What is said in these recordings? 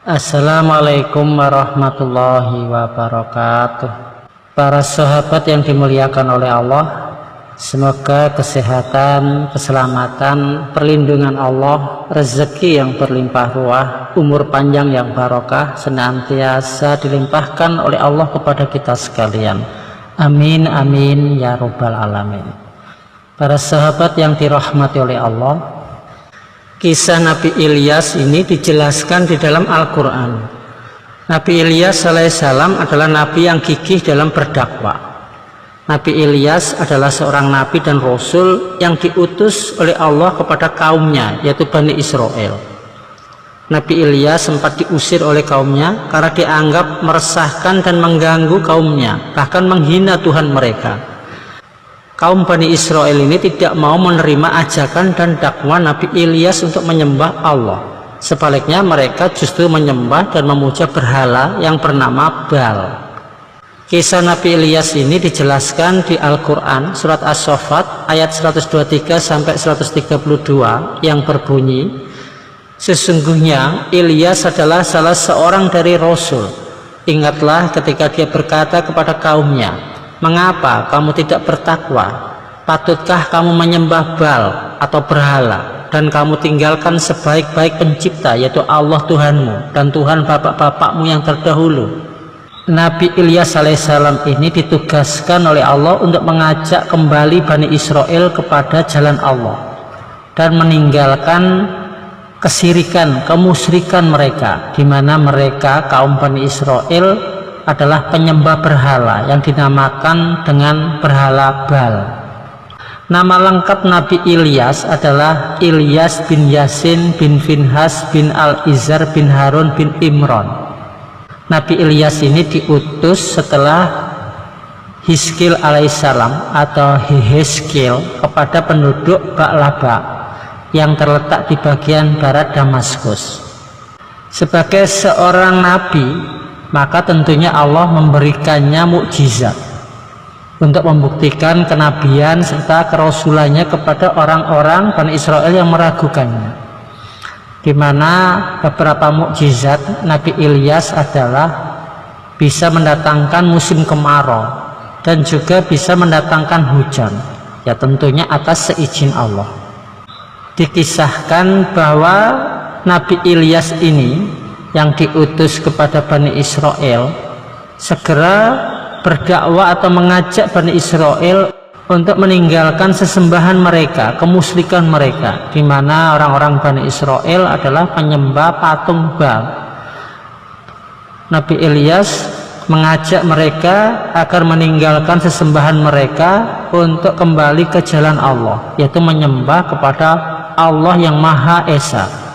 Assalamualaikum warahmatullahi wabarakatuh. Para sahabat yang dimuliakan oleh Allah, semoga kesehatan, keselamatan, perlindungan Allah, rezeki yang berlimpah ruah, umur panjang yang barokah senantiasa dilimpahkan oleh Allah kepada kita sekalian. Amin amin ya rabbal alamin. Para sahabat yang dirahmati oleh Allah, kisah Nabi Ilyas ini dijelaskan di dalam Al-Quran. Nabi Ilyas alaihissalam adalah nabi yang gigih dalam berdakwah. Nabi Ilyas adalah seorang nabi dan rasul yang diutus oleh Allah kepada kaumnya, yaitu Bani Israel. Nabi Ilyas sempat diusir oleh kaumnya karena dianggap meresahkan dan mengganggu kaumnya, bahkan menghina Tuhan mereka. Kaum Bani Israel ini tidak mau menerima ajakan dan dakwah Nabi Ilyas untuk menyembah Allah. Sebaliknya mereka justru menyembah dan memuja berhala yang bernama Baal. Kisah Nabi Ilyas ini dijelaskan di Al-Quran surat As-Saffat ayat 123 sampai 132 yang berbunyi, sesungguhnya Ilyas adalah salah seorang dari Rasul. Ingatlah ketika dia berkata kepada kaumnya, mengapa kamu tidak bertakwa? Patutkah kamu menyembah Baal atau berhala, dan kamu tinggalkan sebaik-baik pencipta, yaitu Allah Tuhanmu dan Tuhan bapak-bapakmu yang terdahulu? Nabi Ilyas alaihissalam ini ditugaskan oleh Allah untuk mengajak kembali Bani Israel kepada jalan Allah dan meninggalkan kesirikan, kemusyrikan mereka, di mana mereka kaum Bani Israel adalah penyembah berhala yang dinamakan dengan berhala Baal. Nama lengkap Nabi Ilyas adalah Ilyas bin Yasin bin Finhas bin Al-Izar bin Harun bin Imran. Nabi Ilyas ini diutus setelah Hizkil alaihissalam atau Hizkil kepada penduduk Ba'laba yang terletak di bagian barat Damaskus. Sebagai seorang nabi, maka tentunya Allah memberikannya mukjizat untuk membuktikan kenabian serta kerasulannya kepada orang-orang Bani Israel yang meragukannya, di mana beberapa mukjizat Nabi Ilyas adalah bisa mendatangkan musim kemarau dan juga bisa mendatangkan hujan, ya tentunya atas seizin Allah. Dikisahkan bahwa Nabi Ilyas ini yang diutus kepada Bani Israel segera berdakwah atau mengajak Bani Israel untuk meninggalkan sesembahan mereka, kemusyrikan mereka, di mana orang-orang Bani Israel adalah penyembah patung Baal. Nabi Ilyas mengajak mereka agar meninggalkan sesembahan mereka untuk kembali ke jalan Allah, yaitu menyembah kepada Allah yang Maha Esa.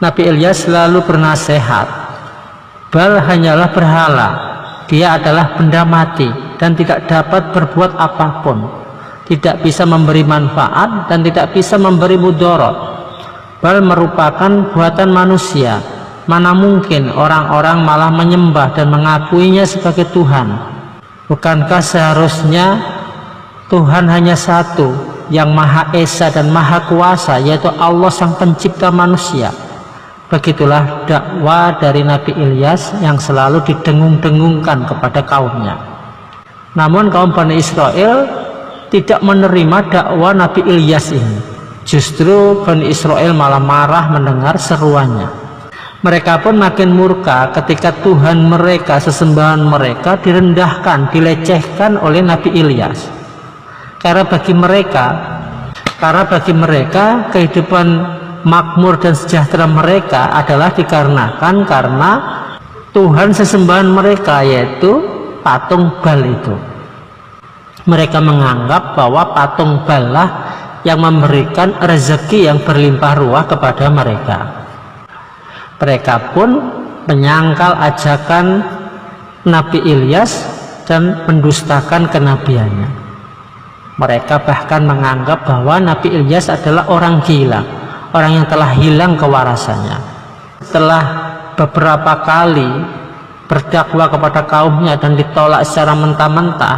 Nabi Ilyas selalu bernasihat, Baal hanyalah berhala, dia adalah benda mati dan tidak dapat berbuat apapun, tidak bisa memberi manfaat dan tidak bisa memberi mudarat. Baal merupakan buatan manusia, mana mungkin orang-orang malah menyembah dan mengakuinya sebagai Tuhan? Bukankah seharusnya Tuhan hanya satu yang Maha Esa dan Maha Kuasa, yaitu Allah sang pencipta manusia? Begitulah dakwah dari Nabi Ilyas yang selalu didengung-dengungkan kepada kaumnya. Namun kaum Bani Israel tidak menerima dakwah Nabi Ilyas ini. Justru Bani Israel malah marah mendengar seruannya. Mereka pun makin murka ketika Tuhan mereka, sesembahan mereka direndahkan, dilecehkan oleh Nabi Ilyas. Karena bagi mereka kehidupan makmur dan sejahtera mereka adalah dikarenakan karena Tuhan sesembahan mereka, yaitu patung Baal itu. Mereka menganggap bahwa patung Baal lah yang memberikan rezeki yang berlimpah ruah kepada mereka. Mereka pun menyangkal ajakan Nabi Ilyas dan mendustakan kenabiannya. Mereka bahkan menganggap bahwa Nabi Ilyas adalah orang gila, orang yang telah hilang kewarasannya. Setelah beberapa kali berdakwah kepada kaumnya dan ditolak secara mentah-mentah,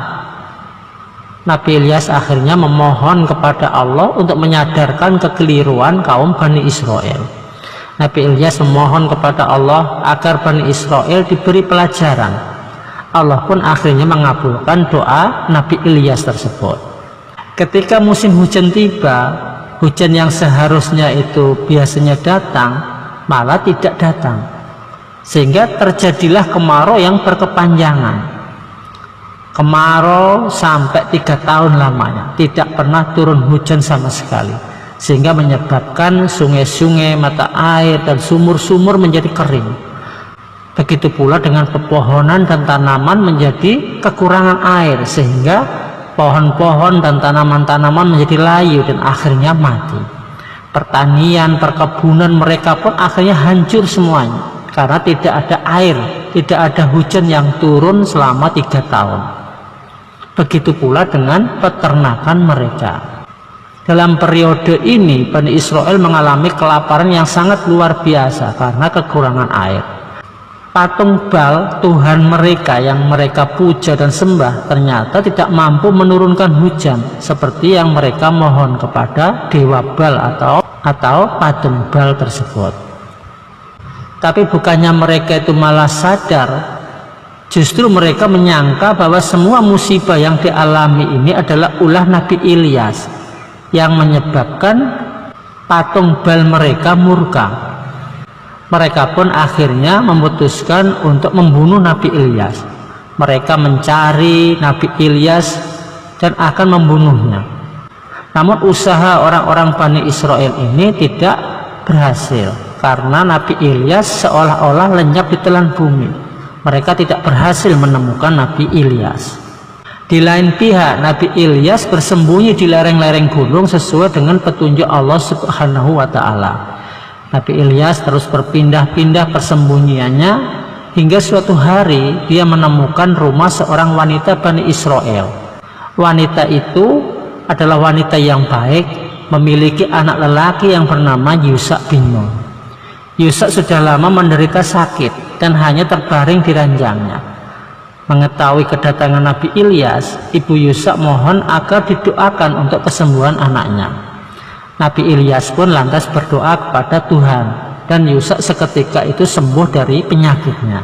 Nabi Ilyas akhirnya memohon kepada Allah untuk menyadarkan kekeliruan kaum Bani Israel. Nabi Ilyas memohon kepada Allah agar Bani Israel diberi pelajaran. Allah pun akhirnya mengabulkan doa Nabi Ilyas tersebut. Ketika musim hujan tiba, hujan yang seharusnya itu biasanya datang malah tidak datang, sehingga terjadilah kemarau yang berkepanjangan. Kemarau sampai 3 tahun lamanya, tidak pernah turun hujan sama sekali, sehingga menyebabkan sungai-sungai, mata air, dan sumur-sumur menjadi kering. Begitu pula dengan pepohonan dan tanaman menjadi kekurangan air, sehingga pohon-pohon dan tanaman-tanaman menjadi layu dan akhirnya mati. Pertanian, perkebunan mereka pun akhirnya hancur semuanya, karena tidak ada air, tidak ada hujan yang turun selama 3 tahun. Begitu pula dengan peternakan mereka. Dalam periode ini Bani Israel mengalami kelaparan yang sangat luar biasa karena kekurangan air. Patung Baal, Tuhan mereka yang mereka puja dan sembah, ternyata tidak mampu menurunkan hujan seperti yang mereka mohon kepada dewa Baal atau patung Baal tersebut. Tapi bukannya mereka itu malah sadar, justru mereka menyangka bahwa semua musibah yang dialami ini adalah ulah Nabi Ilyas yang menyebabkan patung Baal mereka murka. Mereka pun akhirnya memutuskan untuk membunuh Nabi Ilyas. Mereka mencari Nabi Ilyas dan akan membunuhnya. Namun usaha orang-orang Bani Israel ini tidak berhasil, karena Nabi Ilyas seolah-olah lenyap di telan bumi. Mereka tidak berhasil menemukan Nabi Ilyas. Di lain pihak, Nabi Ilyas bersembunyi di lereng-lereng gunung sesuai dengan petunjuk Allah Subhanahu wa Ta'ala. Nabi Ilyas terus berpindah-pindah persembunyiannya hingga suatu hari dia menemukan rumah seorang wanita Bani Israel. Wanita itu adalah wanita yang baik, memiliki anak lelaki yang bernama Yusak bin Nun. Yusak sudah lama menderita sakit dan hanya terbaring di ranjangnya. Mengetahui kedatangan Nabi Ilyas, ibu Yusak mohon agar didoakan untuk kesembuhan anaknya. Nabi Ilyas pun lantas berdoa kepada Tuhan, dan Yusak seketika itu sembuh dari penyakitnya.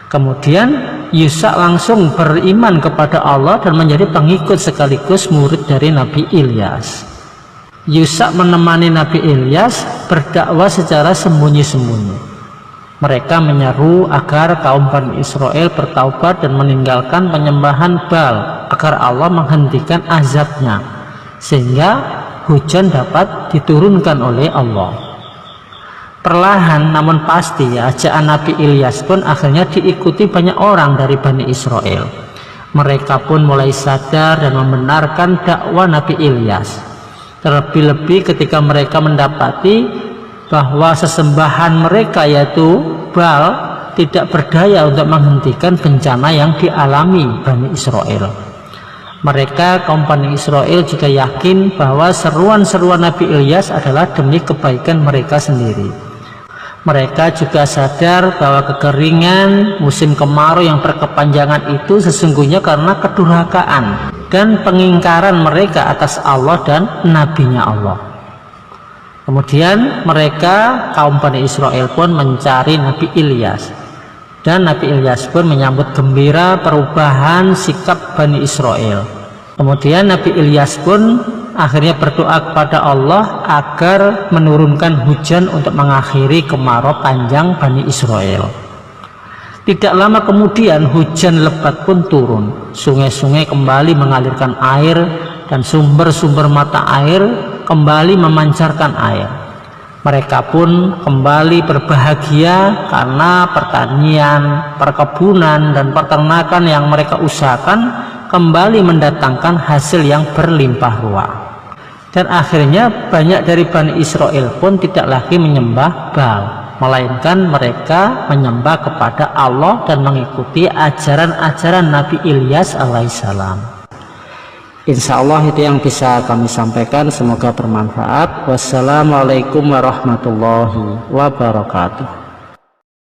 Kemudian Yusak langsung beriman kepada Allah dan menjadi pengikut sekaligus murid dari Nabi Ilyas. Yusak menemani Nabi Ilyas berdakwah secara sembunyi-sembunyi. Mereka menyeru agar kaum Bani Israel bertaubat dan meninggalkan penyembahan Baal agar Allah menghentikan azabnya, sehingga hujan dapat diturunkan oleh Allah. Perlahan namun pasti ajakan Nabi Ilyas pun akhirnya diikuti banyak orang dari Bani Israel. Mereka pun mulai sadar dan membenarkan dakwah Nabi Ilyas. Terlebih-lebih ketika mereka mendapati bahwa sesembahan mereka yaitu Baal tidak berdaya untuk menghentikan bencana yang dialami Bani Israel. Mereka kaum Bani Israel juga yakin bahwa seruan-seruan Nabi Ilyas adalah demi kebaikan mereka sendiri. Mereka juga sadar bahwa kekeringan musim kemarau yang berkepanjangan itu sesungguhnya karena kedurhakaan dan pengingkaran mereka atas Allah dan nabinya Allah. Kemudian mereka kaum Bani Israel pun mencari Nabi Ilyas, dan Nabi Ilyas pun menyambut gembira perubahan sikap Bani Israel. Kemudian Nabi Ilyas pun akhirnya berdoa kepada Allah agar menurunkan hujan untuk mengakhiri kemarau panjang Bani Israel. Tidak lama kemudian hujan lebat pun turun. Sungai-sungai kembali mengalirkan air dan sumber-sumber mata air kembali memancarkan air. Mereka pun kembali berbahagia karena pertanian, perkebunan, dan peternakan yang mereka usahakan kembali mendatangkan hasil yang berlimpah ruah. Dan akhirnya banyak dari Bani Israel pun tidak lagi menyembah Baal, melainkan mereka menyembah kepada Allah dan mengikuti ajaran-ajaran Nabi Ilyas alaihissalam. Insya Allah itu yang bisa kami sampaikan, semoga bermanfaat. Wassalamualaikum warahmatullahi wabarakatuh.